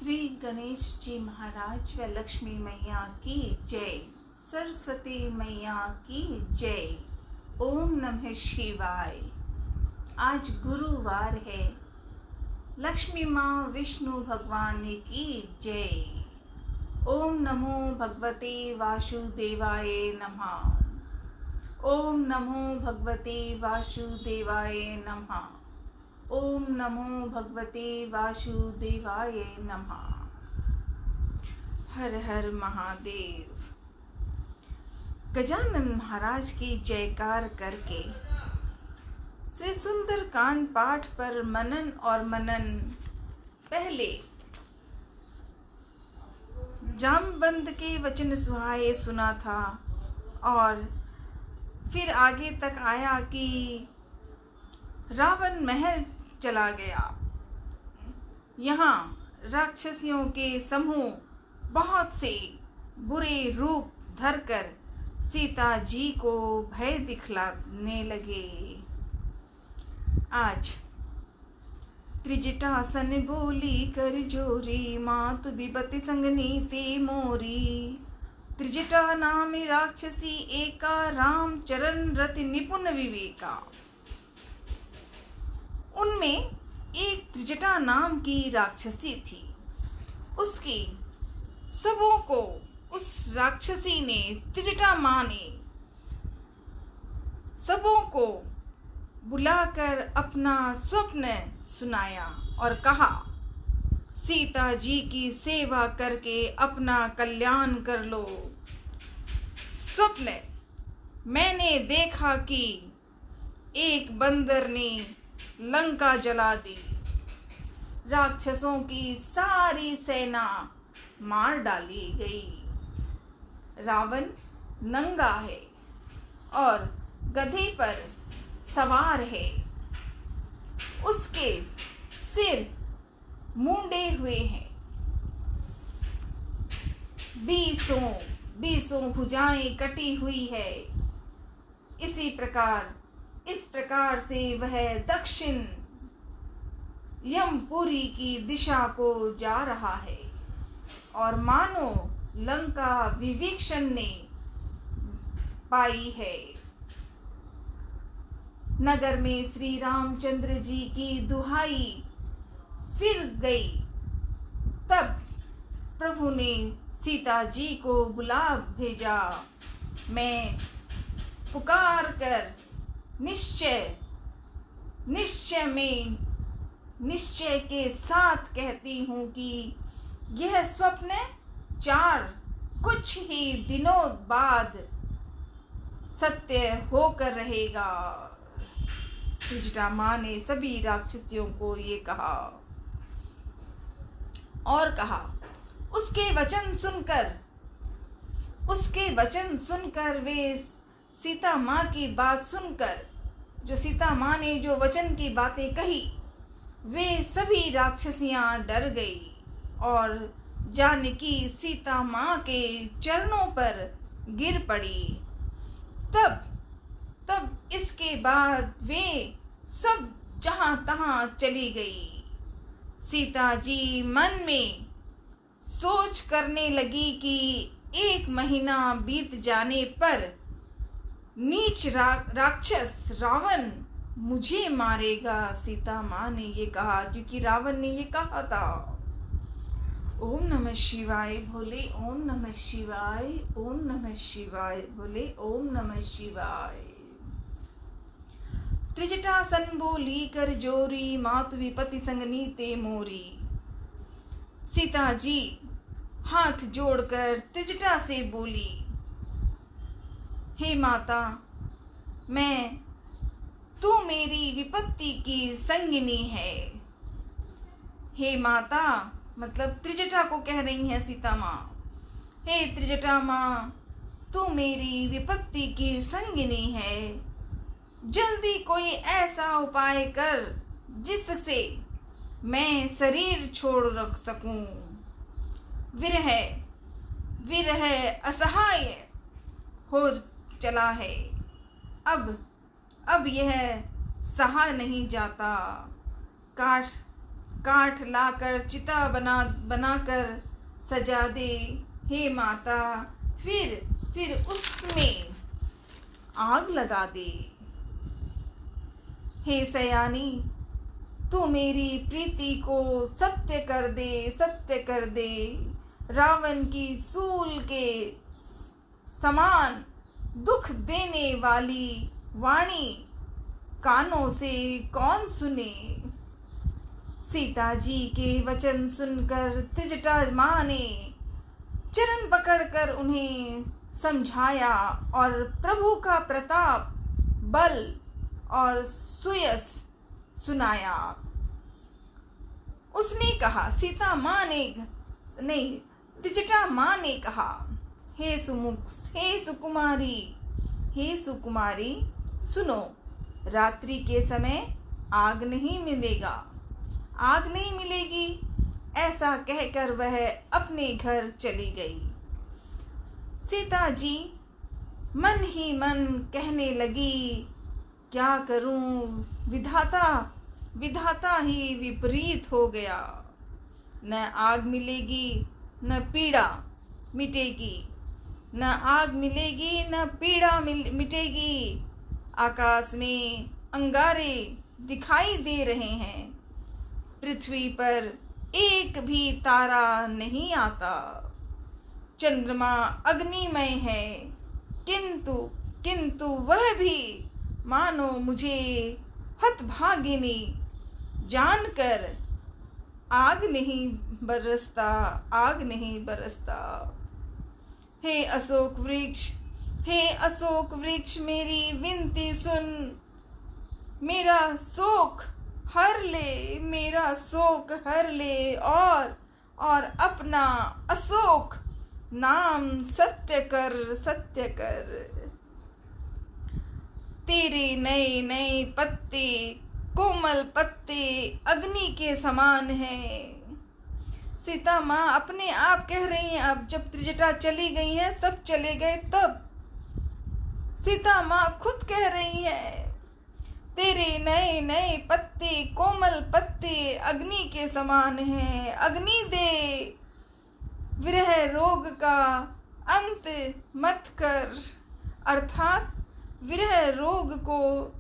श्री गणेश जी महाराज व लक्ष्मी मैया की जय, सरस्वती मैया की जय। ओम नमः शिवाय। आज गुरुवार है। लक्ष्मी माँ विष्णु भगवान की जय। ओम नमो भगवते वासुदेवाय नमः। ओम नमो भगवते वासुदेवाय नमः। ओम नमो भगवते वासुदेवाय नमः। हर हर महादेव। गजानन महाराज की जयकार करके श्री सुंदर कांड पाठ पर मनन और मनन पहले जामवंत के वचन सुहाए सुना था और फिर आगे तक आया कि रावण महल चला गया। यहाँ राक्षसियों के समूह बहुत से बुरे रूप धरकर सीता जी को भय दिखलाने लगे। आज त्रिजटासन बोली कर जोरी, मातु विपति संगनी ते मोरी। त्रिजटा नाम राक्षसी एका, राम चरण रति निपुण विवेका। उनमें एक त्रिजटा नाम की राक्षसी थी। उसकी सबों को उस राक्षसी ने, त्रिजटा माँ ने सबों को बुलाकर अपना स्वप्न सुनाया और कहा, सीता जी की सेवा करके अपना कल्याण कर लो। स्वप्न मैंने देखा कि एक बंदर ने लंका जला दी। राक्षसों की सारी सेना मार डाली गई। रावण नंगा है और गधे पर सवार है। उसके सिर मुंडे हुए हैं। बीसों भुजाएं कटी हुई है। इस प्रकार से वह दक्षिण यमपुरी की दिशा को जा रहा है और मानो लंका विभीषण ने पाई है। नगर में श्री रामचंद्र जी की दुहाई फिर गई। तब प्रभु ने सीता जी को बुला भेजा। मैं पुकार कर निश्चय के साथ कहती हूँ कि यह स्वप्न कुछ ही दिनों बाद सत्य होकर रहेगा। त्रिजटा माँ ने सभी राक्षसियों को ये कहा और कहा, उसके वचन सुनकर वे सीता माँ की बात सुनकर, जो सीता माँ ने जो वचन की बातें कही, वे सभी राक्षसियाँ डर गई और जानकी सीता माँ के चरणों पर गिर पड़ी। तब इसके बाद वे सब जहाँ तहाँ चली गई। सीता जी मन में सोच करने लगी कि 1 महीना बीत जाने पर नीच राक्षस रावण मुझे मारेगा। सीता माँ ने ये कहा क्योंकि रावण ने ये कहा था। ओम नमः शिवाय बोले, ओम नमः शिवाय, ओम नमः शिवाय बोले, ओम नमः शिवाय। त्रिजटासन बोली कर जोरी, मातु विपति संगनी ते मोरी। सीता जी हाथ जोड़कर त्रिजटा से बोली, हे माता, तू मेरी विपत्ति की संगिनी है। हे माता, मतलब त्रिजटा को कह रही है सीता माँ। हे त्रिजटा माँ, तू मेरी विपत्ति की संगिनी है। जल्दी कोई ऐसा उपाय कर जिससे मैं शरीर छोड़ रख सकूं। विरह असहाय हो चला है। अब यह सहा नहीं जाता। काठ लाकर चिता बनाकर सजा दे हे माता, फिर उसमें आग लगा दे। हे सयानी, तू मेरी प्रीति को सत्य कर दे। रावण की सूल के समान दुख देने वाली वाणी कानों से कौन सुने। सीता जी के वचन सुनकर त्रिजटा माँ ने चरण पकड़कर उन्हें समझाया और प्रभु का प्रताप, बल और सुयस सुनाया। उसने कहा, सीता माँ ने नहीं, त्रिजटा माँ ने कहा, हे सुकुमारी, सुनो, रात्रि के समय आग नहीं मिलेगी। ऐसा कहकर वह अपने घर चली गई। सीता जी मन ही मन कहने लगी, क्या करूं, विधाता ही विपरीत हो गया। न आग मिलेगी न पीड़ा मिटेगी। आकाश में अंगारे दिखाई दे रहे हैं, पृथ्वी पर एक भी तारा नहीं आता। चंद्रमा अग्निमय है, किंतु वह भी मानो मुझे हतभागिनी जानकर आग नहीं बरसता। हे अशोक वृक्ष, मेरी विनती सुन, मेरा शोक हर ले और अपना अशोक नाम सत्य कर। तेरे नए पत्ते, कोमल पत्ते अग्नि के समान हैं। सीता माँ अपने आप कह रही हैं। अब जब त्रिजटा चली गई हैं, सब चले गए, तब सीता माँ खुद कह रही है, तेरे नए पत्ते, कोमल पत्ते अग्नि के समान हैं। अग्नि दे, विरह रोग का अंत मत कर, अर्थात विरह रोग को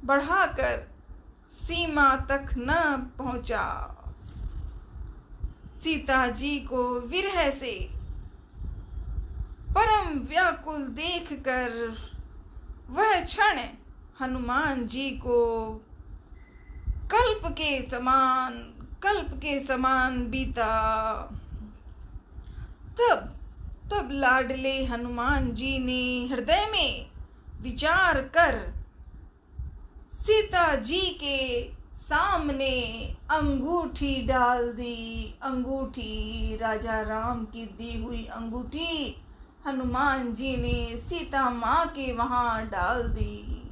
बढ़ाकर सीमा तक न पहुंचा। सीता जी को विरह से परम व्याकुल देखकर वह क्षण हनुमान जी को कल्प के समान बीता। तब लाडले हनुमान जी ने हृदय में विचार कर सीता जी के सामने अंगूठी डाल दी। अंगूठी, राजा राम की दी हुई अंगूठी हनुमान जी ने सीता माँ के वहां डाल दी।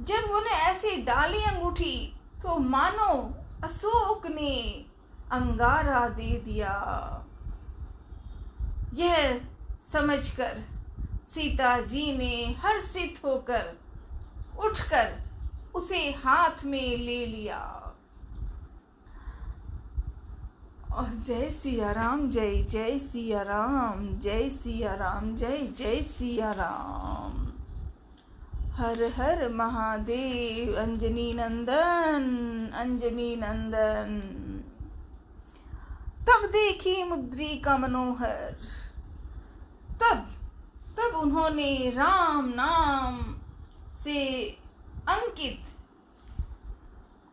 जब उन्हें ऐसी डाली अंगूठी, तो मानो अशोक ने अंगारा दे दिया। यह समझकर सीता जी ने हर्षित होकर उठकर उसे हाथ में ले लिया। और जय सिया राम, जय जय सिया राम, जय सिया राम, जय जय सिया राम। हर हर महादेव। अंजनी नंदन। तब देखी मुद्रिका मनोहर। तब उन्होंने राम नाम से अंकित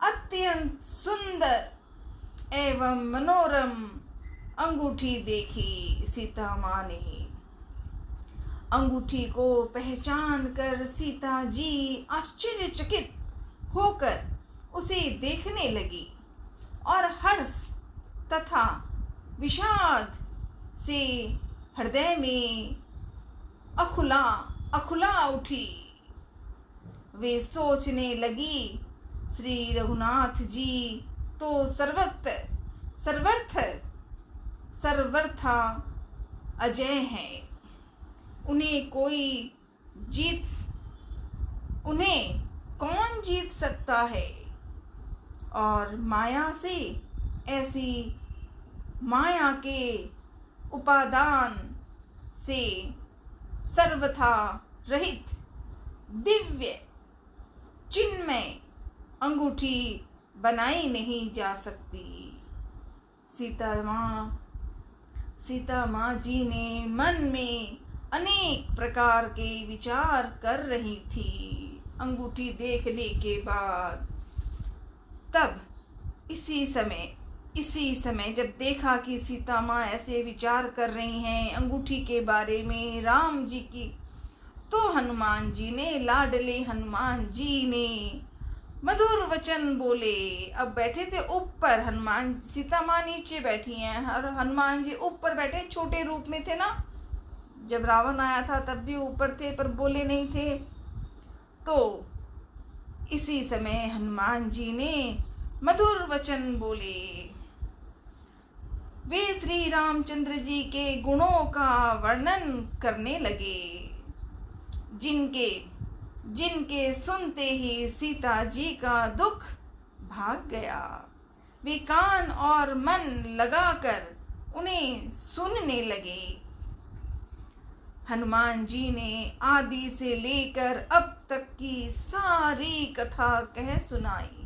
अत्यंत सुंदर एवं मनोरम अंगूठी देखी। सीता माँ ने अंगूठी को पहचान कर सीता जी आश्चर्यचकित होकर उसे देखने लगी और हर्ष तथा विषाद से हृदय में अखुला उठी। वे सोचने लगी, श्री रघुनाथ जी तो सर्वथा अजय हैं। उन्हें कौन जीत सकता है। और माया से, ऐसी माया के उपादान से सर्वथा रहित दिव्य चिन्मय अंगूठी बनाई नहीं जा सकती। सीता माँ जी ने मन में अनेक प्रकार के विचार कर रही थी अंगूठी देखने के बाद। तब इसी समय जब देखा कि सीता माँ ऐसे विचार कर रही हैं अंगूठी के बारे में राम जी की, तो हनुमान जी ने, लाडले हनुमान जी ने मधुर वचन बोले। अब बैठे थे ऊपर, सीता माँ नीचे बैठी हैं और हनुमान जी ऊपर बैठे, छोटे रूप में थे ना, जब रावण आया था तब भी ऊपर थे पर बोले नहीं थे। तो इसी समय हनुमान जी ने मधुर वचन बोले। वे श्री रामचंद्र जी के गुणों का वर्णन करने लगे, जिनके सुनते ही सीता जी का दुख भाग गया। वे कान और मन लगाकर उन्हें सुनने लगे। हनुमान जी ने आदि से लेकर अब तक की सारी कथा कह सुनाई।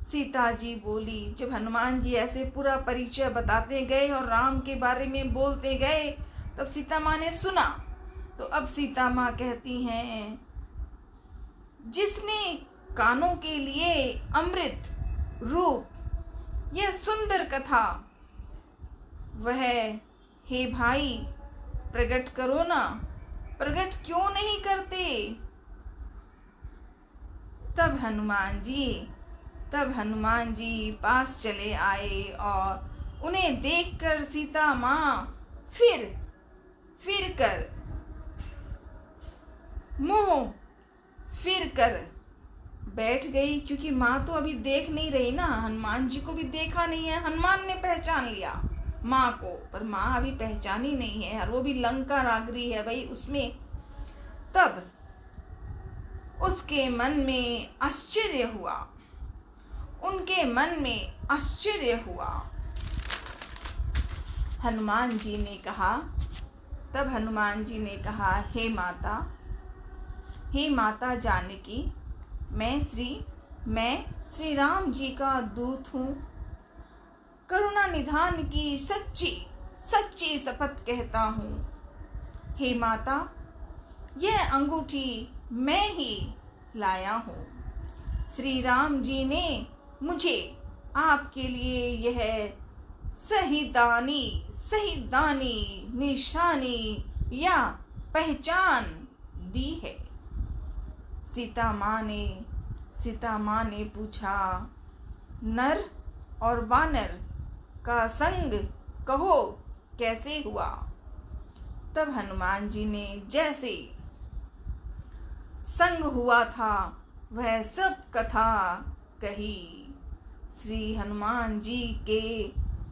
सीता जी बोली, जब हनुमान जी ऐसे पूरा परिचय बताते गए और राम के बारे में बोलते गए, तब सीता माँ ने सुना। तो अब सीता माँ कहती हैं, जिसने कानों के लिए अमृत रूप यह सुंदर कथा, वह हे भाई प्रकट करो ना, प्रकट क्यों नहीं करते। तब हनुमान जी पास चले आए और उन्हें देखकर सीता माँ फिर कर मुंह फिर कर बैठ गई, क्योंकि माँ तो अभी देख नहीं रही ना, हनुमान जी को भी देखा नहीं है। हनुमान ने पहचान लिया माँ को, पर माँ अभी पहचानी नहीं है और वो भी लंका नागरी है भाई उसमें। तब उसके मन में आश्चर्य हुआ, उनके मन में आश्चर्य हुआ। हनुमान जी ने कहा, हे माता जानकी, मैं श्री राम जी का दूत हूँ। करुणा निधान की सच्ची शपथ कहता हूँ। हे माता, यह अंगूठी मैं ही लाया हूँ। श्री राम जी ने मुझे आपके लिए यह सहीदानी निशानी या पहचान दी है। सीता माँ ने पूछा, नर और वानर का संग कहो कैसे हुआ। तब हनुमान जी ने जैसे संग हुआ था वह सब कथा कही। श्री हनुमान जी के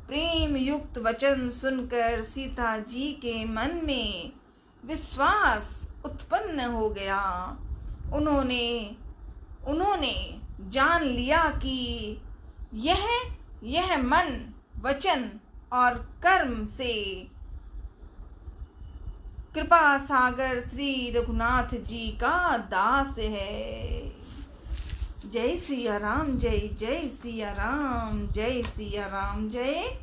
प्रेम युक्त वचन सुनकर सीता जी के मन में विश्वास उत्पन्न हो गया। उन्होंने जान लिया कि यह मन, वचन और कर्म से कृपा सागर श्री रघुनाथ जी का दास है। जय सिया राम, जय जय सिया राम, जय सिया राम, जय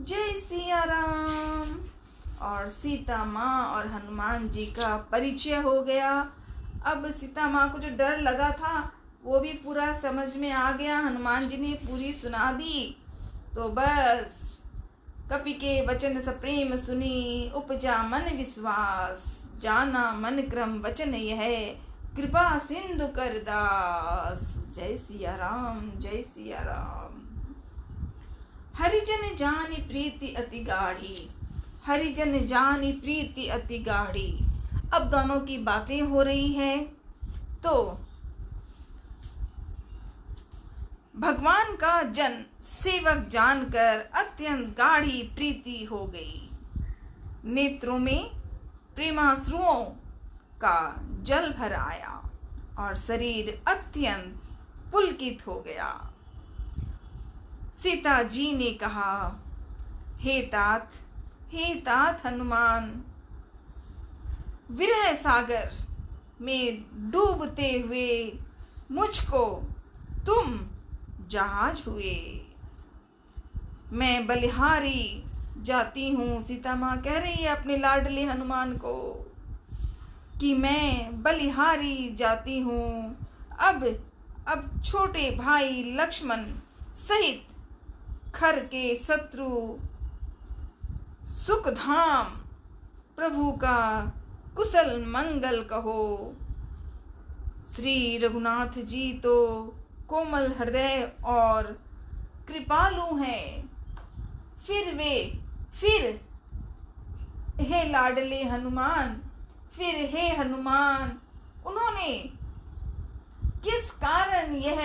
जय सिया राम। और सीता माँ और हनुमान जी का परिचय हो गया। अब सीता माँ को जो डर लगा था वो भी पूरा समझ में आ गया, हनुमान जी ने पूरी सुना दी। तो बस कपि के वचन सप्रेम सुनी, उपजा मन विश्वास, जाना मन क्रम वचन यह, कृपा सिंधु कर दास। जय सिया राम, जय सिया राम। हरिजन जानि प्रीति अति गाढ़ी, हरिजन जानि प्रीति अति गाढ़ी। अब दोनों की बातें हो रही हैं। तो भगवान का जन सेवक जानकर अत्यंत गाढ़ी प्रीति हो गई। नेत्रों में प्रेमाश्रुओं का जल भर आया और शरीर अत्यंत पुलकित हो गया। सीता जी ने कहा, हे तात हनुमान, विरह सागर में डूबते हुए मुझको तुम जहाज हुए। मैं बलिहारी जाती हूँ। सीता माँ कह रही है अपने लाडले हनुमान को कि मैं बलिहारी जाती हूँ। अब छोटे भाई लक्ष्मण सहित खर के शत्रु सुखधाम प्रभु का कुशल मंगल कहो। श्री रघुनाथ जी तो कोमल हृदय और कृपालु हैं। फिर हे लाडले हनुमान, फिर हे हनुमान, उन्होंने किस कारण यह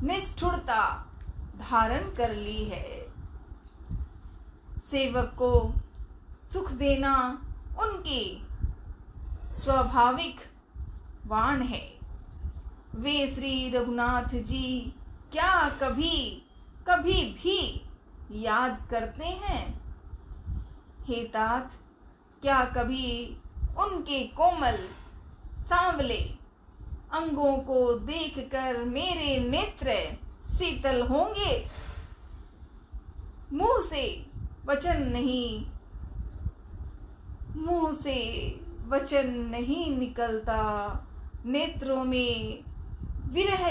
निष्ठुरता धारण कर ली है। सेवक को सुख देना उनकी स्वाभाविक वाण है। वे श्री रघुनाथ जी क्या कभी भी याद करते हैं? हे तात, क्या कभी उनके कोमल सांवले अंगों को देखकर मेरे नेत्र शीतल होंगे? मुंह से वचन नहीं निकलता, नेत्रों में विरह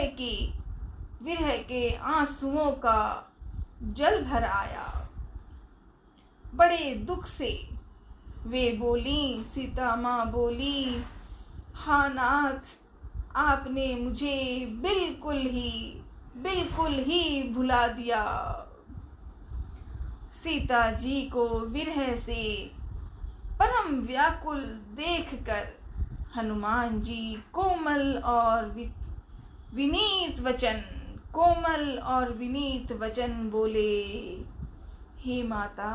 के आंसुओं का जल भर आया। बड़े दुख से वे बोली, सीता माँ बोली, हाँ नाथ, आपने मुझे बिल्कुल ही भुला दिया। सीता जी को विरह से परम व्याकुल देखकर हनुमान जी कोमल और विनीत वचन बोले, हे माता,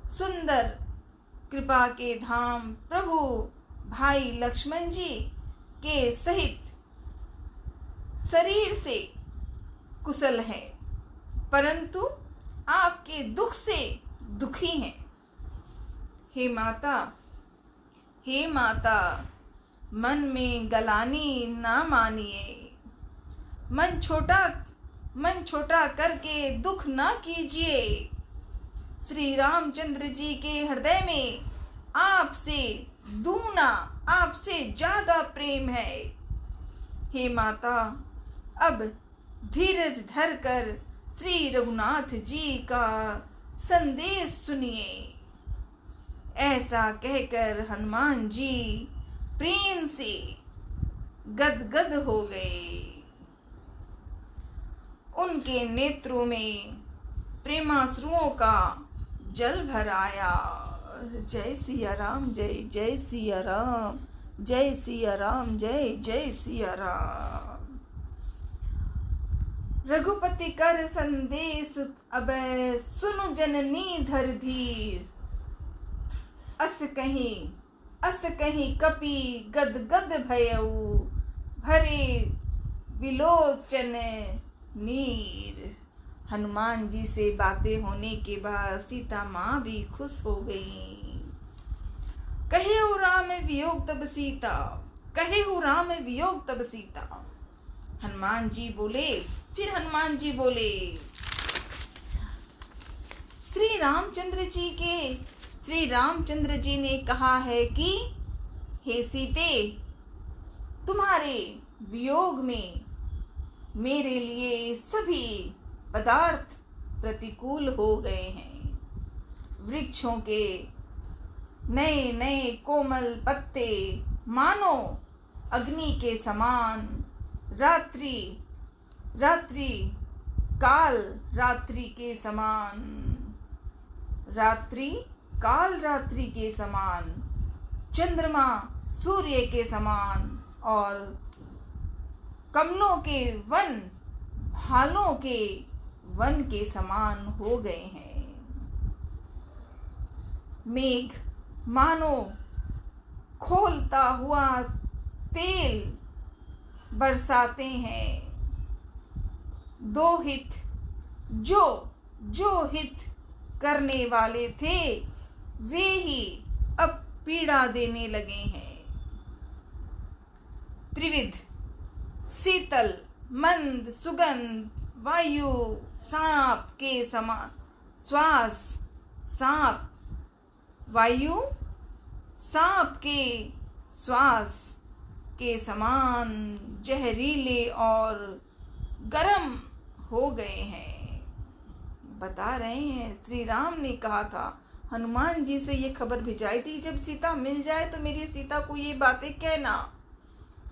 सुंदर कृपा के धाम प्रभु भाई लक्ष्मण जी के सहित शरीर से कुशल है, परंतु आपके दुख से दुखी हैं। हे माता, मन में गलानी ना मानिए, मन छोटा करके दुख ना कीजिए। श्री रामचंद्र जी के हृदय में आपसे दूना, आपसे ज्यादा प्रेम है। हे माता, अब धीरज धरकर श्री रघुनाथ जी का संदेश सुनिए। ऐसा कहकर हनुमान जी प्रेम से गदगद हो गए। उनके नेत्रों में प्रेमाश्रुओं का जल भर आया। जय सिया राम, जय सिया राम, जय सिया राम, जय सिया राम। रघुपति कर संदेश अबै, सुनु जननी धर धीर। अस कहीं कपि गदगद भयउ, भरे विलोचन नीर। हनुमान जी से बातें होने के बाद सीता माँ भी खुश हो गई। कहे हो राम वियोग तब सीता। हनुमान जी बोले, श्री रामचंद्र जी ने कहा है कि हे सीते, तुम्हारे वियोग में मेरे लिए सभी पदार्थ प्रतिकूल हो गए हैं। वृक्षों के नए नए कोमल पत्ते मानो अग्नि के समान, रात्रि काल रात्रि के समान, चंद्रमा सूर्य के समान और कमलों के वन भालों के वन के समान हो गए हैं। मेघ मानो खोलता हुआ तेल बरसाते हैं। दो हित जो हित करने वाले थे वे ही अब पीड़ा देने लगे हैं। त्रिविध शीतल मंद सुगंध वायु सांप के समान श्वास सांप वायु सांप के श्वास के समान जहरीले और गर्म हो गए हैं। बता रहे हैं श्री राम ने कहा था, हनुमान जी से ये खबर भिजवाई थी, जब सीता मिल जाए तो मेरी सीता को ये बातें कहना।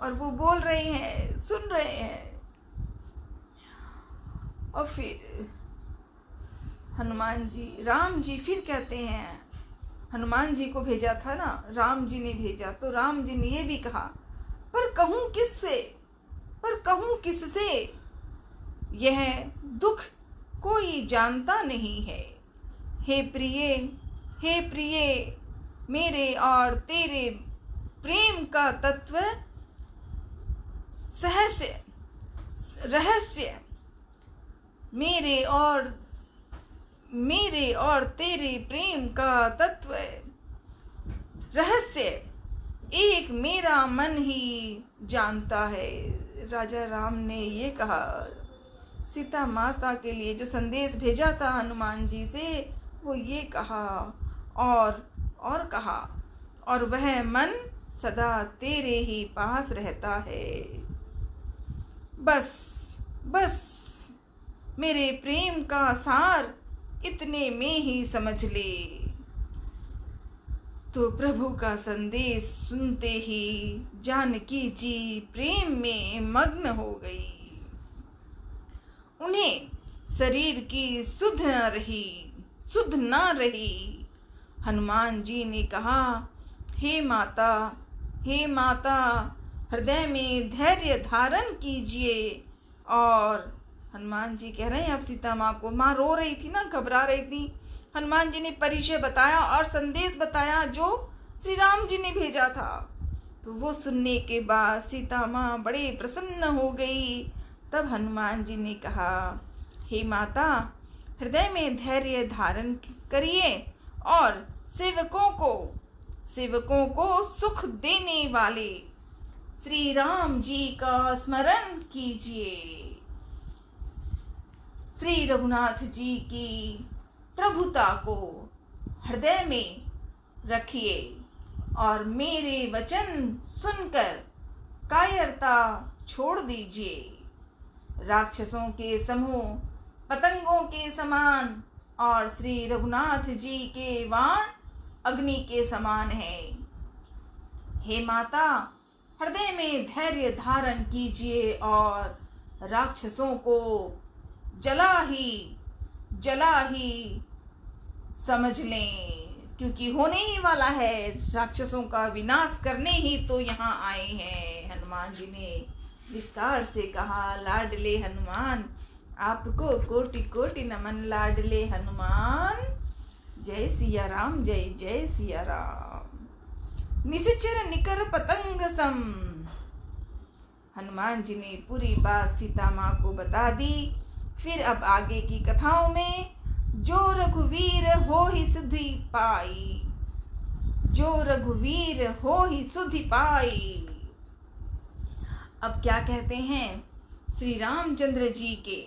और वो बोल रहे हैं, सुन रहे हैं। और फिर हनुमान जी राम जी फिर कहते हैं, हनुमान जी को भेजा था ना, राम जी ने भेजा, तो राम जी ने ये भी कहा, पर कहूँ किससे यह दुख कोई जानता नहीं है। हे प्रिय मेरे और तेरे प्रेम का तत्व रहस्य मेरे और तेरे प्रेम का तत्व रहस्य एक मेरा मन ही जानता है। राजा राम ने ये कहा, सीता माता के लिए जो संदेश भेजा था हनुमान जी से, वो ये कहा और कहा, और वह मन सदा तेरे ही पास रहता है। बस मेरे प्रेम का सार इतने में ही समझ ले। तो प्रभु का संदेश सुनते ही जानकी जी प्रेम में मग्न हो गई। उन्हें शरीर की सुध न रही। हनुमान जी ने कहा, हे माता हृदय में धैर्य धारण कीजिए। और हनुमान जी कह रहे हैं, अब सीता माँ को, माँ रो रही थी ना, घबरा रही थी। हनुमान जी ने परिचय बताया और संदेश बताया जो श्री राम जी ने भेजा था। तो वो सुनने के बाद सीता माँ बड़े प्रसन्न हो गई। तब हनुमान जी ने कहा, हे माता हृदय में धैर्य धारण करिए और सेवकों को सुख देने वाले श्री राम जी का स्मरण कीजिए। श्री रघुनाथ जी की प्रभुता को हृदय में रखिए और मेरे वचन सुनकर कायरता छोड़ दीजिए। राक्षसों के समूह पतंगों के समान और श्री रघुनाथ जी के वाण अग्नि के समान है। हे माता हृदय में धैर्य धारण कीजिए और राक्षसों को जला ही समझ लें, क्योंकि होने ही वाला है। राक्षसों का विनाश करने ही तो यहाँ आए हैं। हनुमान जी ने विस्तार से कहा, लाडले हनुमान आपको कोटि कोटि नमन। लाडले हनुमान जय सिया राम, जय जय सिया राम। निश्चर निकर पतंग सम। हनुमान जी ने पूरी बात सीता माँ को बता दी। फिर अब आगे की कथाओं में, जो रघुवीर हो ही सुधि पाई, जो रघुवीर हो ही सुधि पाई। अब क्या कहते हैं श्री रामचंद्र जी के,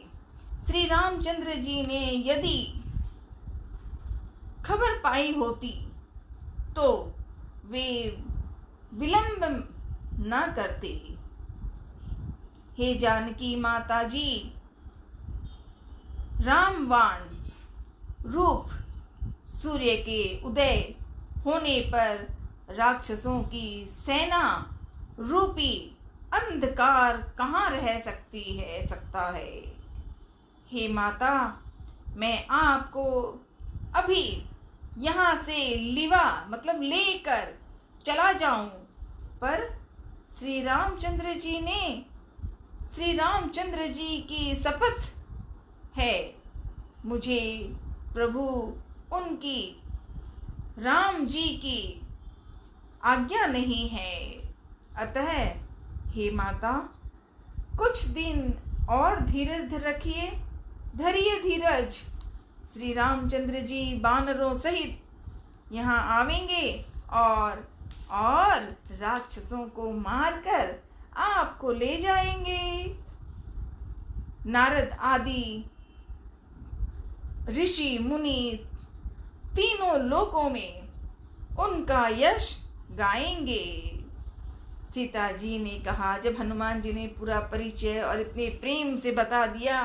श्री रामचंद्र जी ने यदि खबर पाई होती तो वे विलंब न करते। हे जानकी माता जी, रामवाण रूप सूर्य के उदय होने पर राक्षसों की सेना रूपी अंधकार कहाँ रह सकता है। हे माता मैं आपको अभी यहाँ से लेकर चला जाऊं, पर श्री रामचंद्र जी की शपथ है, मुझे प्रभु उनकी राम जी की आज्ञा नहीं है। अतः हे माता, कुछ दिन और धीरज रखिए, धरिए धीरज। श्री रामचंद्र जी बानरों सहित यहाँ आवेंगे और राक्षसों को मारकर आपको ले जाएंगे। नारद आदि ऋषि मुनि तीनों लोकों में उनका यश गाएंगे। सीता जी ने कहा, जब हनुमान जी ने पूरा परिचय और इतने प्रेम से बता दिया,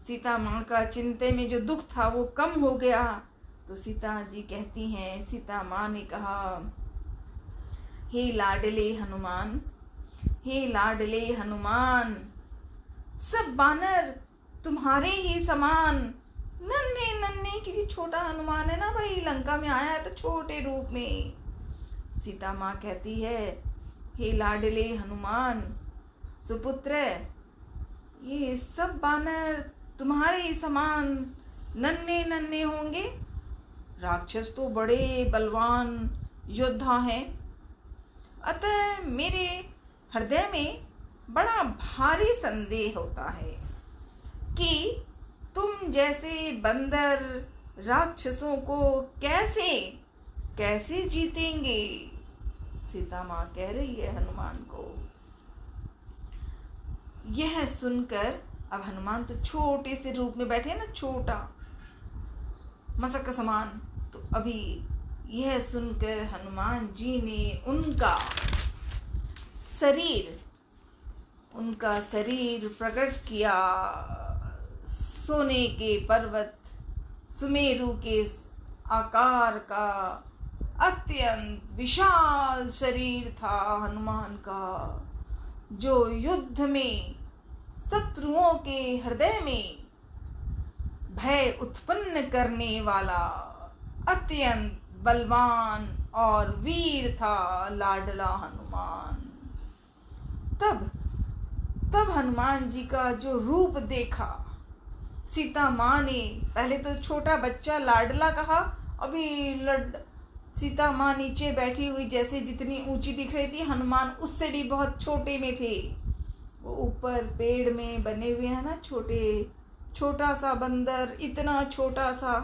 सीता माँ का चिंता में जो दुख था वो कम हो गया। तो सीता जी कहती हैं, सीता माँ ने कहा, हे लाडले हनुमान, हे लाडले हनुमान, सब बानर तुम्हारे ही समान, नन्हे नन्हे, क्योंकि छोटा हनुमान है ना भाई, लंका में आया है तो छोटे रूप में। सीता माँ कहती है, हे लाडले हनुमान सुपुत्र, ये सब बानर तुम्हारे ही समान नन्हे नन्हे होंगे। राक्षस तो बड़े बलवान योद्धा हैं, अतः मेरे हृदय में बड़ा भारी संदेह होता है कि तुम जैसे बंदर राक्षसों को कैसे कैसे जीतेंगे। सीता माँ कह रही है हनुमान को। यह सुनकर, अब हनुमान तो छोटे से रूप में बैठे ना, छोटा मसक का समान, तो अभी यह सुनकर हनुमान जी ने उनका शरीर प्रकट किया। सोने के पर्वत सुमेरु के आकार का अत्यंत विशाल शरीर था हनुमान का, जो युद्ध में शत्रुओं के हृदय में भय उत्पन्न करने वाला अत्यंत बलवान और वीर था लाडला हनुमान। तब हनुमान जी का जो रूप देखा, सीता माँ ने पहले तो छोटा बच्चा लाडला कहा, अभी सीता माँ नीचे बैठी हुई जैसे जितनी ऊंची दिख रही थी, हनुमान उससे भी बहुत छोटे में थे। वो ऊपर पेड़ में बने हुए हैं ना, छोटा सा बंदर, इतना छोटा सा,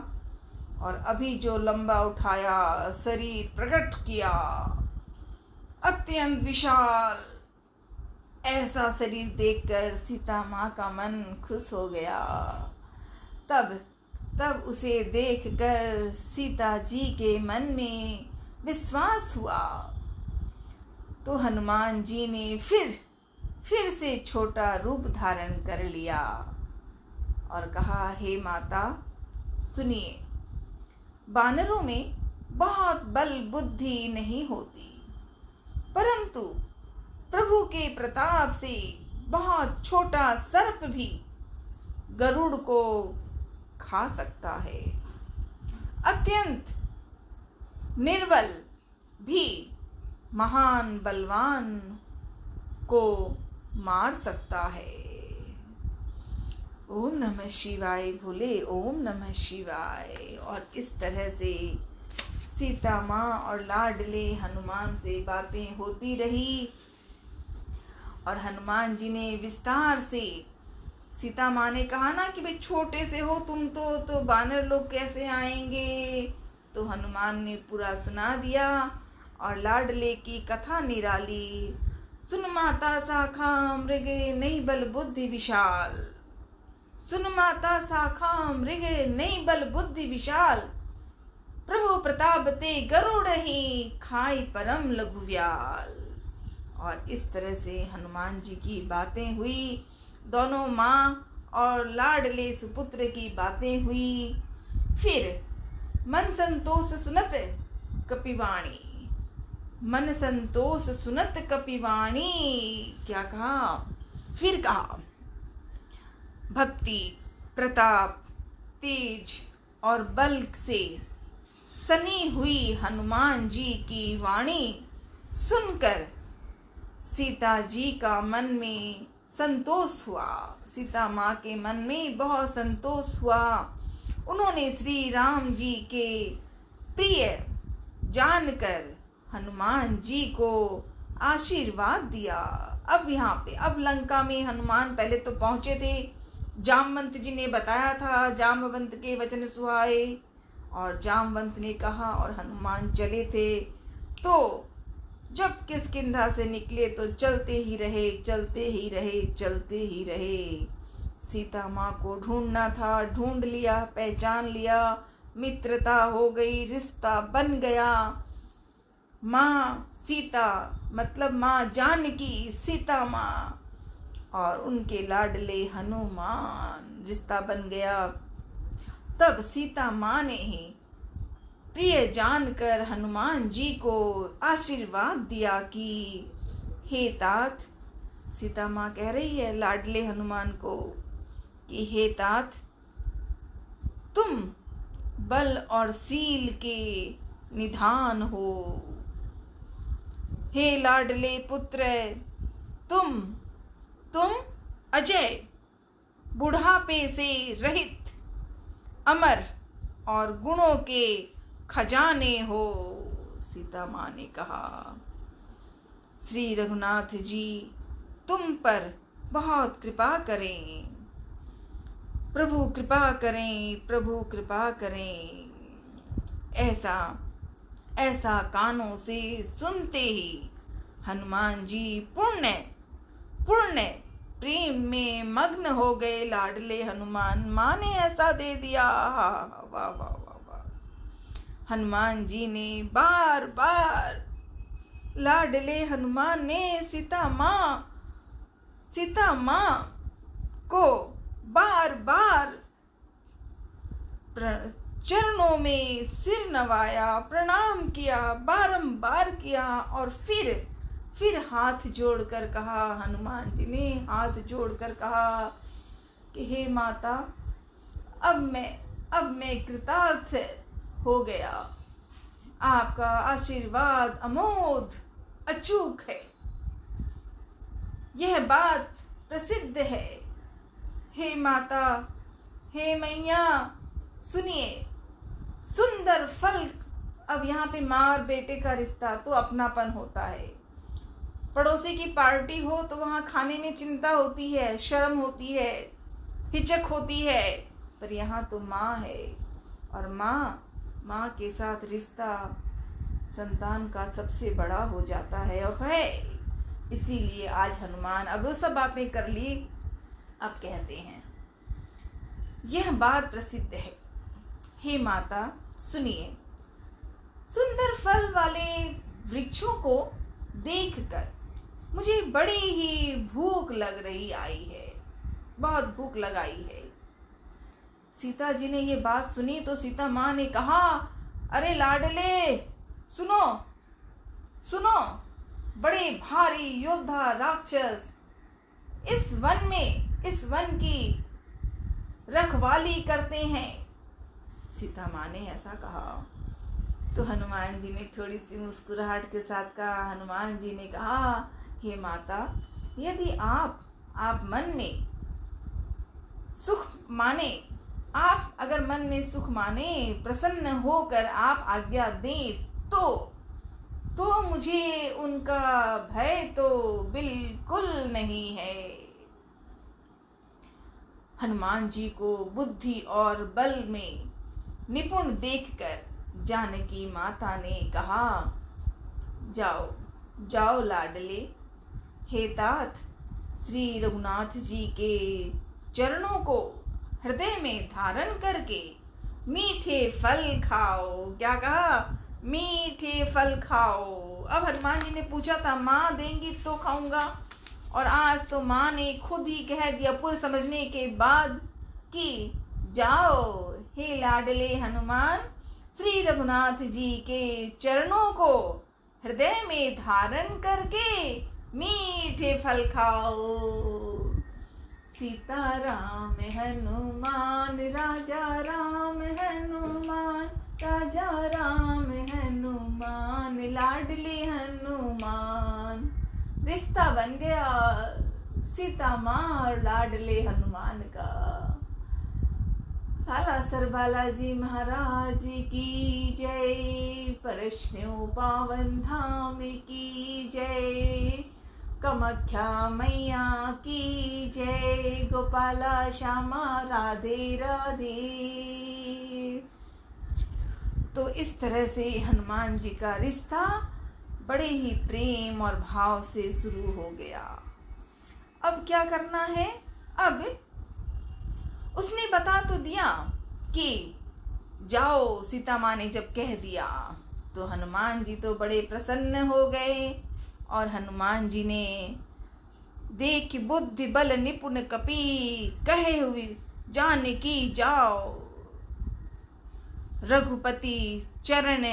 और अभी जो लंबा उठाया शरीर प्रकट किया, अत्यंत विशाल, ऐसा शरीर देखकर सीता माँ का मन खुश हो गया। तब उसे देखकर सीता जी के मन में विश्वास हुआ। तो हनुमान जी ने फिर से छोटा रूप धारण कर लिया और कहा, हे माता सुनिए, बानरों में बहुत बल बुद्धि नहीं होती, परंतु प्रभु के प्रताप से बहुत छोटा सर्प भी गरुड़ को खा सकता है। अत्यंत निर्बल भी महान बलवान को मार सकता है। ओम नमः शिवाय भोले, ओम नमः शिवाय। और इस तरह से सीता माँ और लाडले हनुमान से बातें होती रही और हनुमान जी ने विस्तार से, सीता माँ ने कहा ना कि भाई छोटे से हो तुम तो बानर लोग कैसे आएंगे, तो हनुमान ने पूरा सुना दिया और लाडले की कथा निराली। सुन माता शाखा मृग नहीं बल बुद्धि विशाल, सुन माता शाखा मृग नहीं बल बुद्धि विशाल, प्रभु प्रताप ते गरुड़ ही खाई परम लघुव्याल। और इस तरह से हनुमान जी की बातें हुई, दोनों माँ और लाडले सुपुत्र की बातें हुई। फिर मन संतोष सुनत कपिवाणी, मन संतोष सुनत कपिवाणी, क्या कहा? फिर कहा, भक्ति प्रताप तेज और बल से सनी हुई हनुमान जी की वाणी सुनकर सीता जी का मन में संतोष हुआ। सीता माँ के मन में बहुत संतोष हुआ। उन्होंने श्री राम जी के प्रिय जानकर हनुमान जी को आशीर्वाद दिया। अब यहाँ पे अब लंका में हनुमान पहले तो पहुंचे थे, जामवंत जी ने बताया था, जामवंत के वचन सुहाए और जामवंत ने कहा और हनुमान चले थे। तो जब किष्किंधा से निकले तो चलते ही रहे, चलते ही रहे, चलते ही रहे। सीता माँ को ढूंढना था, ढूंढ लिया, पहचान लिया, मित्रता हो गई, रिश्ता बन गया। माँ सीता मतलब माँ जानकी, सीता माँ और उनके लाडले हनुमान, रिश्ता बन गया। तब सीता माँ ने ही प्रिय जानकर हनुमान जी को आशीर्वाद दिया कि हे तात, सीता माँ कह रही है लाडले हनुमान को कि हे तात, तुम बल और सील के निधान हो। हे लाडले पुत्र, तुम अजय, बुढ़ापे से रहित, अमर और गुणों के खजाने हो। सीता माँ ने कहा श्री रघुनाथ जी तुम पर बहुत कृपा करें, प्रभु कृपा करें, प्रभु कृपा करें। ऐसा कानों से सुनते ही हनुमान जी पूर्ण प्रेम में मग्न हो गए। लाडले हनुमान, माँ ने ऐसा दे दिया। वाह वाह वाह वाह। हनुमान जी ने बार बार, लाडले हनुमान ने सीता माँ को बार बार चरणों में सिर नवाया, प्रणाम किया, बारंबार किया और फिर हाथ जोड़कर कहा, हनुमान जी ने हाथ जोड़कर कहा कि हे माता, अब मैं कृतार्थ हो गया। आपका आशीर्वाद अमोघ अचूक है, यह बात प्रसिद्ध है। हे माता, हे मैया, सुनिए, सुंदर फल। अब यहाँ पे माँ और बेटे का रिश्ता तो अपनापन होता है। पड़ोसी की पार्टी हो तो वहाँ खाने में चिंता होती है, शर्म होती है, हिचक होती है, पर यहाँ तो माँ है और माँ के साथ रिश्ता संतान का सबसे बड़ा हो जाता है और है। इसीलिए आज हनुमान, अब वो सब बातें कर ली, अब कहते हैं यह बात प्रसिद्ध है। हे माता सुनिए, सुंदर फल वाले वृक्षों को देखकर मुझे बड़ी ही भूख लग रही आई है, बहुत भूख लगाई है। सीता जी ने ये बात सुनी तो सीता माँ ने कहा, अरे लाडले सुनो, बड़े भारी योद्धा राक्षस इस वन की रखवाली करते हैं। सीता माँ ने ऐसा कहा तो हनुमान जी ने थोड़ी सी मुस्कुराहट के साथ कहा, हनुमान जी ने कहा, हे माता, यदि आप मन में सुख माने, आप अगर मन में सुख माने, प्रसन्न होकर आप आज्ञा दें तो मुझे उनका भय तो बिल्कुल नहीं है। हनुमान जी को बुद्धि और बल में निपुण देखकर जानकी माता ने कहा, जाओ लाडले, हे तात, श्री रघुनाथ जी के चरणों को हृदय में धारण करके मीठे फल खाओ। क्या कहा? मीठे फल खाओ। अब हनुमान जी ने पूछा था, माँ देंगी तो खाऊंगा, और आज तो माँ ने खुद ही कह दिया पूरे समझने के बाद कि जाओ हे लाडले हनुमान, श्री रघुनाथ जी के चरणों को हृदय में धारण करके मीठे फल खाओ। सीता राम हनुमान, राजा राम हनुमान, राजा राम हनुमान, लाडले हनुमान। रिश्ता बन गया सीता माँ और लाडले हनुमान का। सालासर बालाजी महाराज की जय, परश्न्यो पावन धाम की जय, कामाख्या मैया की जय, गोपाला श्यामा राधे राधे। तो इस तरह से हनुमान जी का रिश्ता बड़े ही प्रेम और भाव से शुरू हो गया। अब क्या करना है? अब उसने बता तो दिया कि जाओ, सीता माँ ने जब कह दिया तो हनुमान जी तो बड़े प्रसन्न हो गए। और हनुमान जी ने देख बुद्धि बल निपुण कपी, कहे हुए जानकी जाओ, रघुपति चरण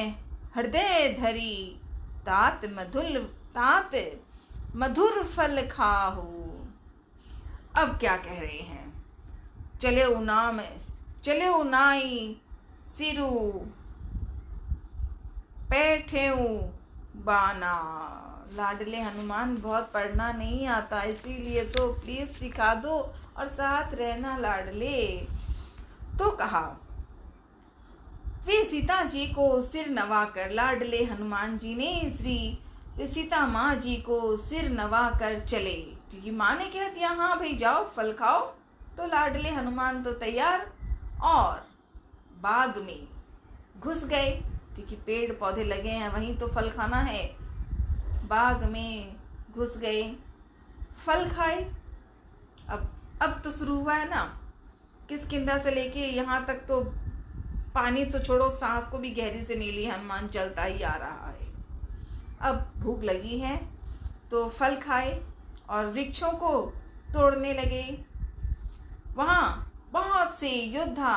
हृदय धरी, तात मधुर फल खाहू। अब क्या कह रहे हैं? चले उनाई सिरु, पैठेऊ बाना। लाडले हनुमान, बहुत पढ़ना नहीं आता, इसीलिए तो प्लीज सिखा दो और साथ रहना लाडले। तो कहा, वे सीता जी को सिर नवाकर, लाडले हनुमान जी ने श्री सीता माँ जी को सिर नवाकर चले, क्योंकि माँ ने कह दिया हाँ भाई जाओ फल खाओ। तो लाडले हनुमान तो तैयार और बाग में घुस गए, क्योंकि पेड़ पौधे लगे हैं वहीं तो फल खाना है। बाग में घुस गए, फल खाए। अब तो शुरू हुआ है ना, किष्किंधा से लेके यहाँ तक तो पानी तो छोड़ो, सांस को भी गहरी से नीली हनुमान चलता ही आ रहा है। अब भूख लगी है तो फल खाए और वृक्षों को तोड़ने लगे। वहाँ बहुत से योद्धा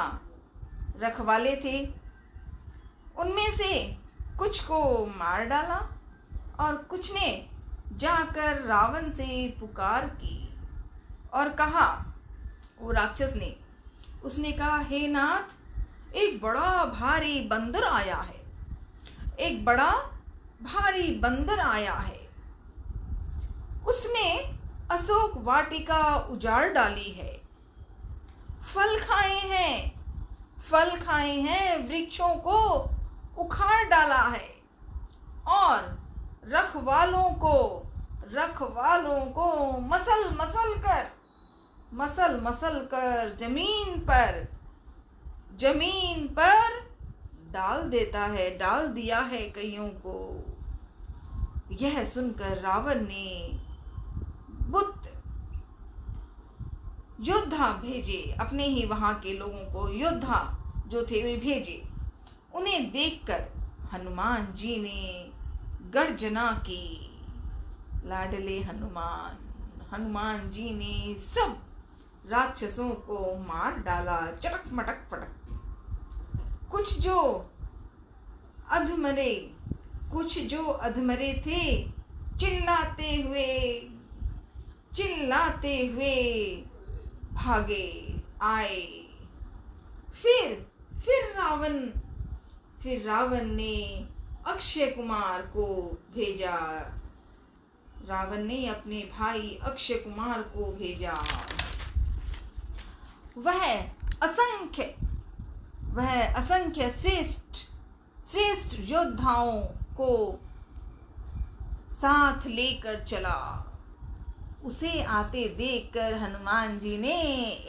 रखवाले थे, उनमें से कुछ को मार डाला और कुछ ने जाकर रावण से पुकार की और कहा, वो राक्षस ने, उसने कहा, हे नाथ, एक बड़ा भारी बंदर आया है, एक बड़ा भारी बंदर आया है। उसने अशोक वाटिका उजाड़ डाली है, फल खाए हैं, वृक्षों को उखाड़ डाला है और रखवालों को मसल मसल कर जमीन पर डाल दिया है कईयों को। यह सुनकर रावण ने बुत योद्धा भेजे, अपने ही वहां के लोगों को योद्धा जो थे वे भेजे। उन्हें देखकर हनुमान जी ने गर्जना की। लाडले हनुमान जी ने सब राक्षसों को मार डाला, चटक मटक फटक। कुछ जो अधमरे थे चिल्लाते हुए भागे आए। फिर रावण ने अक्षय कुमार को भेजा। रावण ने अपने भाई अक्षय कुमार को भेजा। वह असंख्य श्रेष्ठ योद्धाओं को साथ लेकर चला। उसे आते देखकर हनुमान जी ने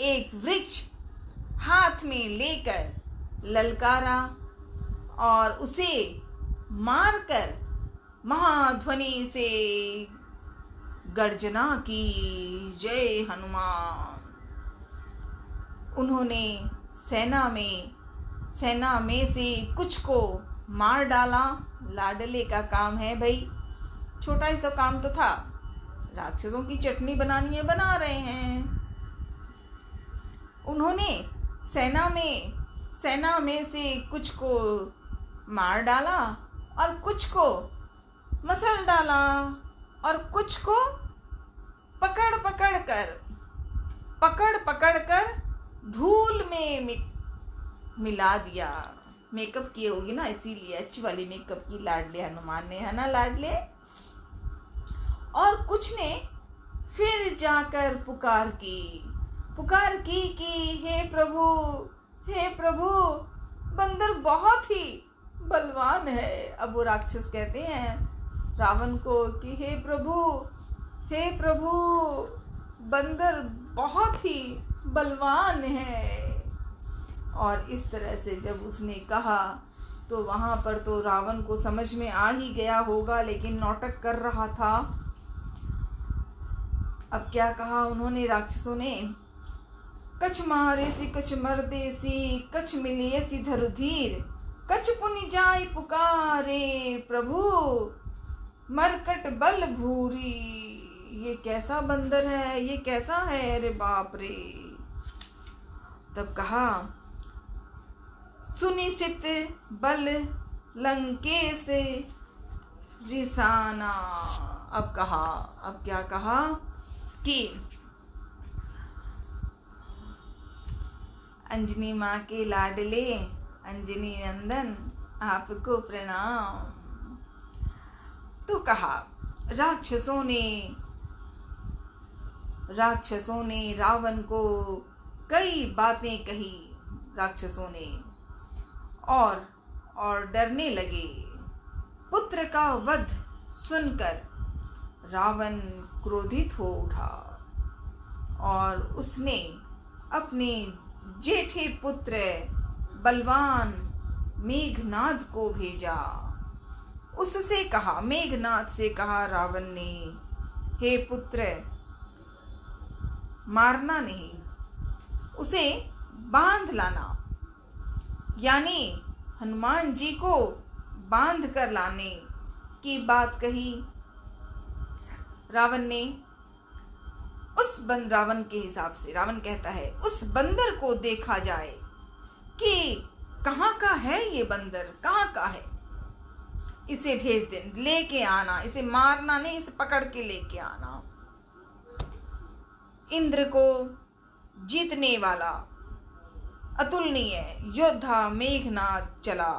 एक वृक्ष हाथ में लेकर ललकारा और उसे मारकर महाध्वनि से गर्जना की, जय हनुमान। उन्होंने सेना में से कुछ को मार डाला। लाडले का काम है भाई, छोटा ही सा काम तो था, राक्षसों की चटनी बनानी है, बना रहे हैं। उन्होंने सेना में से कुछ को मार डाला और कुछ को मसल डाला और कुछ को पकड़ कर धूल में मिला दिया। मेकअप किए होगी ना, इसीलिए अच्छी वाली मेकअप की लाडले हनुमान ने, है ना लाडले। और कुछ ने फिर जाकर पुकार की कि हे प्रभु हे प्रभु, बंदर बहुत ही बलवान है। अब वो राक्षस कहते हैं रावण को कि हे प्रभु, बंदर बहुत ही बलवान है। और इस तरह से जब उसने कहा तो वहाँ पर तो रावण को समझ में आ ही गया होगा, लेकिन नौटक कर रहा था। अब क्या कहा उन्होंने, राक्षसों ने, कछ मारे सी कछ मर्दे सी, कछ मिले सी धरुधीर, कछ पुनि जाय पुकारे प्रभु, मरकट बल भूरी। ये कैसा बंदर है, ये कैसा है, अरे बाप रे। तब कहा, सुनिशित बल लंकेश रिसाना। अब क्या कहा कि अंजनी माँ के लाडले अंजनी नंदन आपको प्रणाम। तो कहा, राक्षसों ने रावण को कई बातें कही, राक्षसों ने, और डरने लगे। पुत्र का वध सुनकर रावण क्रोधित हो उठा और उसने अपने जेठे पुत्र बलवान मेघनाद को भेजा। उससे कहा, मेघनाद से कहा रावण ने, हे पुत्र, मारना नहीं, उसे बांध लाना। यानी हनुमान जी को बांध कर लाने की बात कही रावण ने। रावण के हिसाब से रावण कहता है, उस बंदर को देखा जाए कि कहाँ का है, ये बंदर कहाँ का है, इसे भेज दे, लेके आना, इसे मारना नहीं, इसे पकड़ के लेके आना। इंद्र को जीतने वाला अतुलनीय योद्धा मेघनाद चला।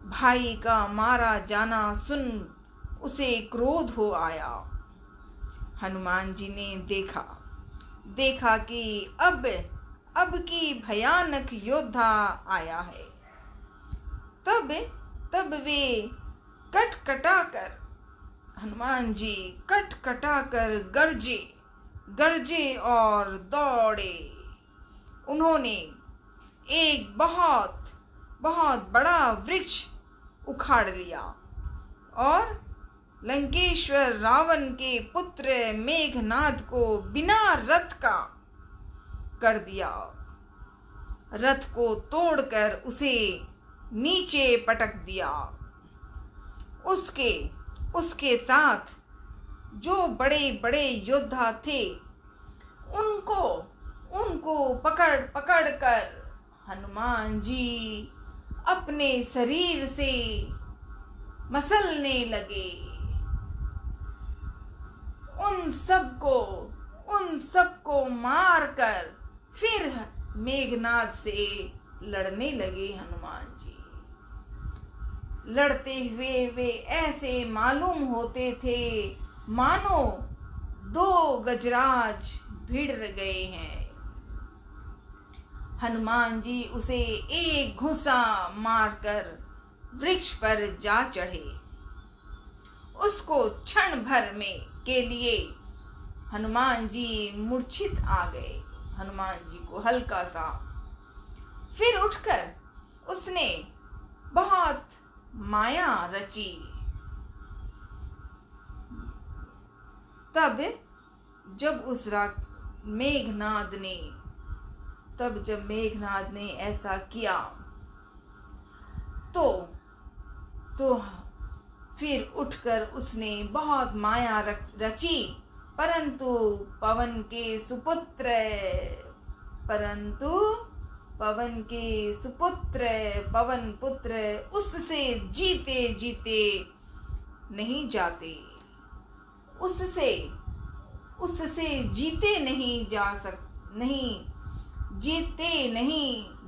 भाई का मारा जाना सुन उसे क्रोध हो आया। हनुमान जी ने देखा कि अब की भयानक योद्धा आया है। तब वे हनुमान जी कटकटाकर गरजे और दौड़े। उन्होंने एक बहुत बड़ा वृक्ष उखाड़ लिया और लंकेश्वर रावण के पुत्र मेघनाद को बिना रथ का कर दिया। रथ को तोड़कर उसे नीचे पटक दिया। उसके साथ जो बड़े बड़े योद्धा थे उनको पकड़ कर हनुमान जी अपने शरीर से मसलने लगे। उन सबको मारकर फिर मेघनाद से लड़ने लगे हनुमान जी। लड़ते हुए वे ऐसे मालूम होते थे मानो 2 गजराज भिड़ गए हैं। हनुमान जी उसे एक घुसा मारकर वृक्ष पर जा चढ़े। उसको क्षण भर के लिए हनुमान जी मूर्छित आ गए। हनुमान जी को हल्का सा, फिर उठकर उसने बहुत माया रची। तब जब मेघनाद ने ऐसा किया तो फिर उठकर उसने बहुत माया रची, परंतु पवन पुत्र उससे जीते नहीं जाते। उससे जीते नहीं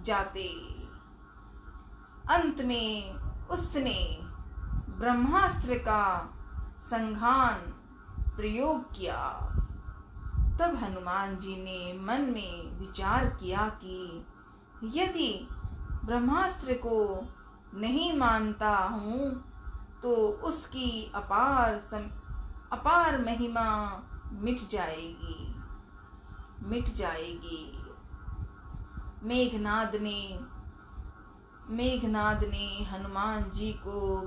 जाते। अंत में उसने ब्रह्मास्त्र का संघान प्रयोग किया। तब हनुमान जी ने मन में विचार किया कि यदि ब्रह्मास्त्र को नहीं मानता हूँ तो उसकी अपार महिमा मिट जाएगी। मेघनाद ने हनुमान जी को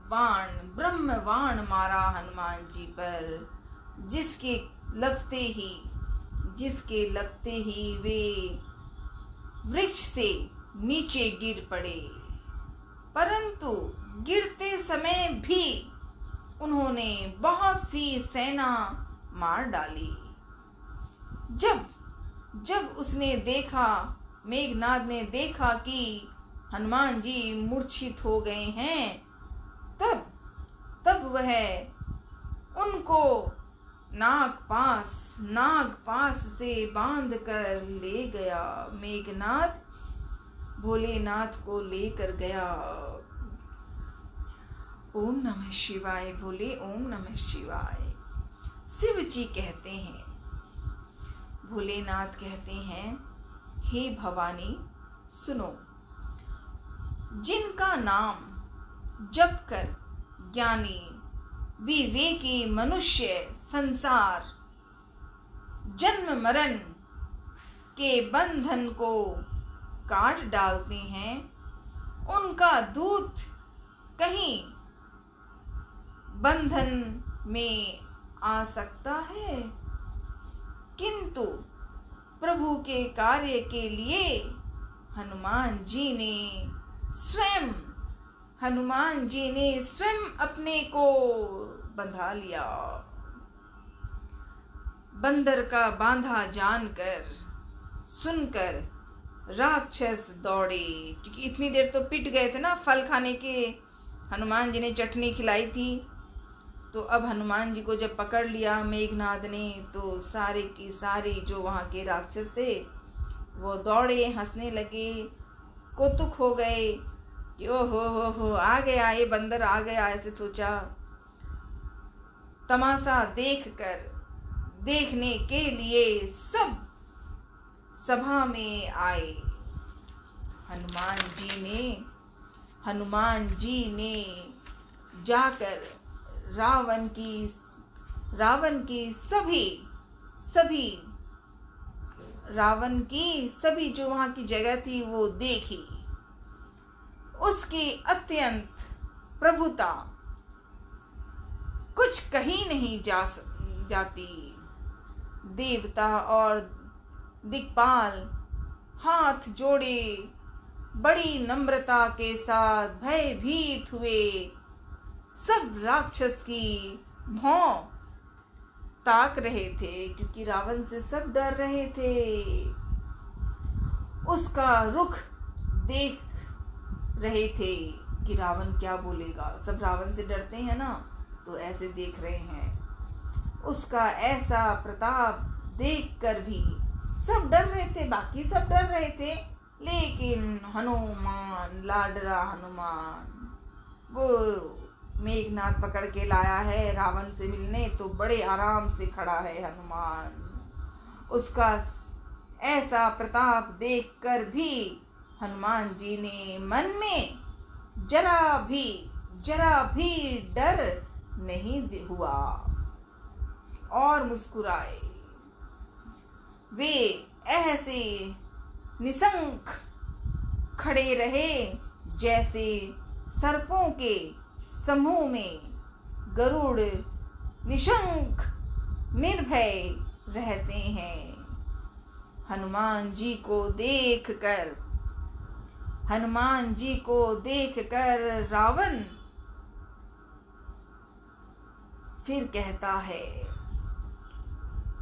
ब्रह्मबाण मारा हनुमान जी पर, जिसके लगते ही वे वृक्ष से नीचे गिर पड़े, परंतु गिरते समय भी उन्होंने बहुत सी सेना मार डाली। जब उसने देखा, मेघनाद ने देखा कि हनुमान जी मूर्छित हो गए हैं, तब वह उनको नागपास से बांध कर ले गया। मेघनाद भोलेनाथ को लेकर गया। ओम नमः शिवाय बोले, ओम नमः शिवाय। शिव जी कहते हैं, भोलेनाथ कहते हैं, हे भवानी सुनो, जिनका नाम जप कर ज्ञानी विवेकी मनुष्य संसार जन्म मरण के बंधन को काट डालते हैं, उनका दूत कहीं बंधन में आ सकता है, किंतु प्रभु के कार्य के लिए हनुमान जी ने स्वयं अपने को बंधा लिया। बंदर का बांधा जानकर सुनकर राक्षस दौड़े, क्योंकि इतनी देर तो पिट गए थे ना, फल खाने के हनुमान जी ने चटनी खिलाई थी। तो अब हनुमान जी को जब पकड़ लिया मेघनाद ने, तो सारे की सारी जो वहाँ के राक्षस थे वो दौड़े, हंसने लगे, कौतुक हो गए कि ओ हो आ गया, ये बंदर आ गया। ऐसे सोचा। तमाशा देखने के लिए सब सभा में आए। हनुमान जी ने जाकर रावण की सभी जो वहाँ की जगह थी वो देखी। उसकी अत्यंत प्रभुता कुछ कहीं नहीं जाती। देवता और दिक्पाल हाथ जोड़े बड़ी नम्रता के साथ भयभीत हुए। सब राक्षस की भौं ताक रहे थे, क्योंकि रावण से सब डर रहे थे। उसका रुख देख रहे थे कि रावण क्या बोलेगा। सब रावण से डरते हैं ना, तो ऐसे देख रहे हैं। उसका ऐसा प्रताप देखकर भी सब डर रहे थे, बाकी सब डर रहे थे, लेकिन हनुमान, लाडला हनुमान, वो मेघनाद पकड़ के लाया है रावण से मिलने, तो बड़े आराम से खड़ा है हनुमान। उसका ऐसा प्रताप देखकर भी हनुमान जी ने मन में जरा भी डर नहीं हुआ और मुस्कुराए। वे ऐसे निशंक खड़े रहे जैसे सर्पों के समूह में गरुड़ निशंक निर्भय रहते हैं। हनुमान जी को देखकर रावण फिर कहता है,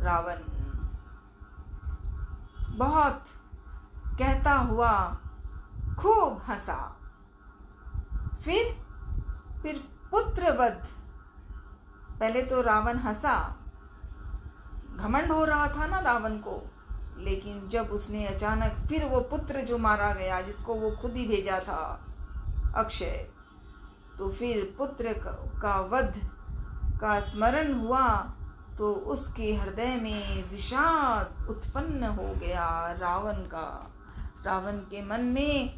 रावण बहुत कहता हुआ खूब हंसा। फिर पुत्रवध, पहले तो रावण हंसा, घमंड हो रहा था ना रावण को, लेकिन जब उसने अचानक फिर वो पुत्र जो मारा गया, जिसको वो खुद ही भेजा था, अक्षय, तो फिर पुत्र का वध का स्मरण हुआ, तो उसके हृदय में विषाद उत्पन्न हो गया रावण का। रावण के मन में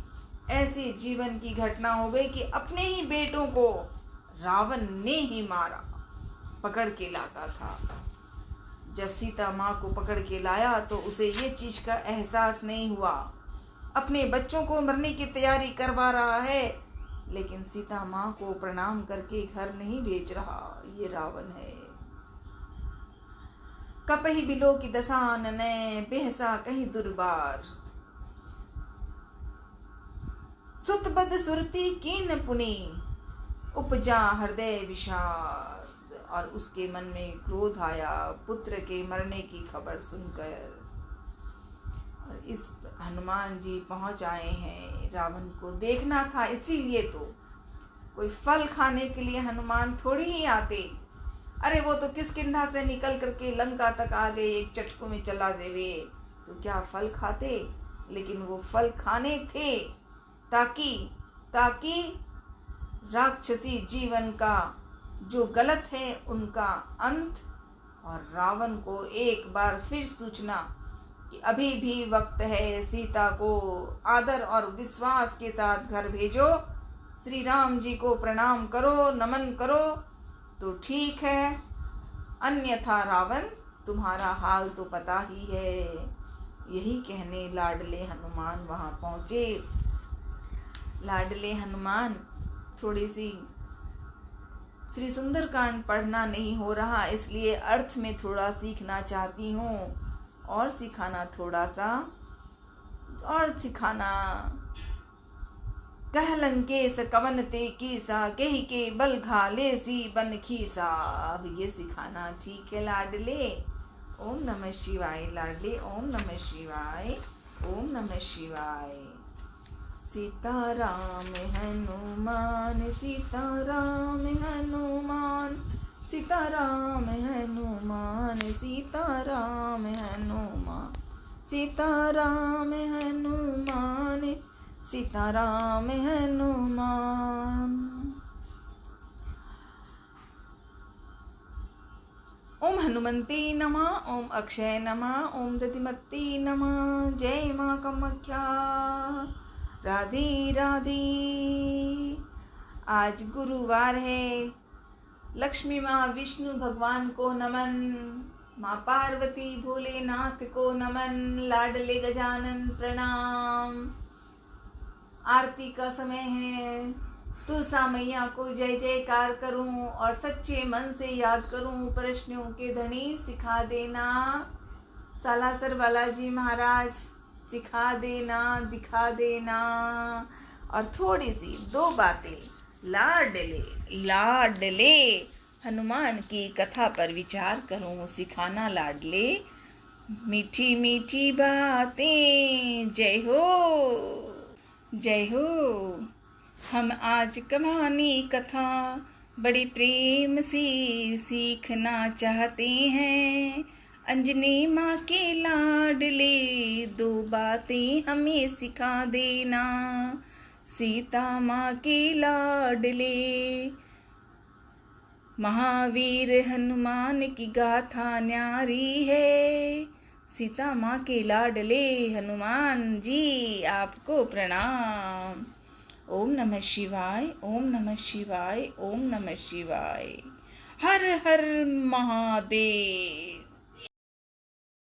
ऐसी जीवन की घटना हो गई कि अपने ही बेटों को रावण ने ही मारा, पकड़ के लाता था। जब सीता माँ को पकड़ के लाया तो उसे ये चीज का एहसास नहीं हुआ। अपने बच्चों को मरने की तैयारी करवा रहा है, लेकिन सीता माँ को प्रणाम करके घर नहीं भेज रहा। ये रावण है। कपहि बिलो की दसान ने बेहसा कहीं दुर्बार, सुत बद सुरती कीन पुनि, उपजा हृदय विषाद। और उसके मन में क्रोध आया पुत्र के मरने की खबर सुनकर। और इस हनुमान जी पहुंच आए हैं। रावण को देखना था, इसीलिए तो। कोई फल खाने के लिए हनुमान थोड़ी ही आते। अरे वो तो किष्किंधा से निकल करके लंका तक आ गए, एक चटकों में चला देवे, तो क्या फल खाते? लेकिन वो फल खाने थे ताकि राक्षसी जीवन का जो गलत है उनका अंत, और रावण को एक बार फिर सूचना कि अभी भी वक्त है, सीता को आदर और विश्वास के साथ घर भेजो, श्री राम जी को प्रणाम करो, नमन करो तो ठीक है, अन्यथा रावण तुम्हारा हाल तो पता ही है। यही कहने लाडले हनुमान वहाँ पहुँचे। लाडले हनुमान थोड़ी सी श्री सुंदरकांड पढ़ना नहीं हो रहा, इसलिए अर्थ में थोड़ा सीखना चाहती हूँ और सिखाना थोड़ा सा और सिखाना। कह लंकेश कवन ते कीसा, कही के बल घाले सी बन खीसा। अब ये सिखाना, ठीक है लाडले? ओम नमः शिवाय लाडले, ओम नमः शिवाय, ओम नमः शिवाय। सीताराम हनुमान, सीताराम हनुमान, सीताराम हनुमान, सीताराम हनुमान, सीताराम हनुमान, सीताराम हनुमान। ओम हनुमते नमः, ओम अक्षय नमः, ओम दधिमते नमः। जय माँ कामाख्या। राधे राधे। आज गुरुवार है। लक्ष्मी माँ विष्णु भगवान को नमन, माँ पार्वती भोलेनाथ को नमन, लाडले गजानन प्रणाम। आरती का समय है। तुलसा मैया को जय जयकार करूं और सच्चे मन से याद करूं। प्रश्नों के धनी सिखा देना, सालासर बालाजी महाराज सिखा देना, दिखा देना। और थोड़ी सी दो बातें, लाडले हनुमान की कथा पर विचार करूं। सिखाना लाडले, मीठी मीठी बातें। जय हो, जय हो। हम आज कहानी कथा बड़ी प्रेम से सीखना चाहते हैं। अंजनी माँ के लाडले, दो बातें हमें सिखा देना। सीता माँ के लाडले, महावीर हनुमान की गाथा न्यारी है। सीता माँ के लाडले हनुमान जी आपको प्रणाम। ओम नमः शिवाय, ओम नमः शिवाय, ओम नमः शिवाय। हर हर महादेव।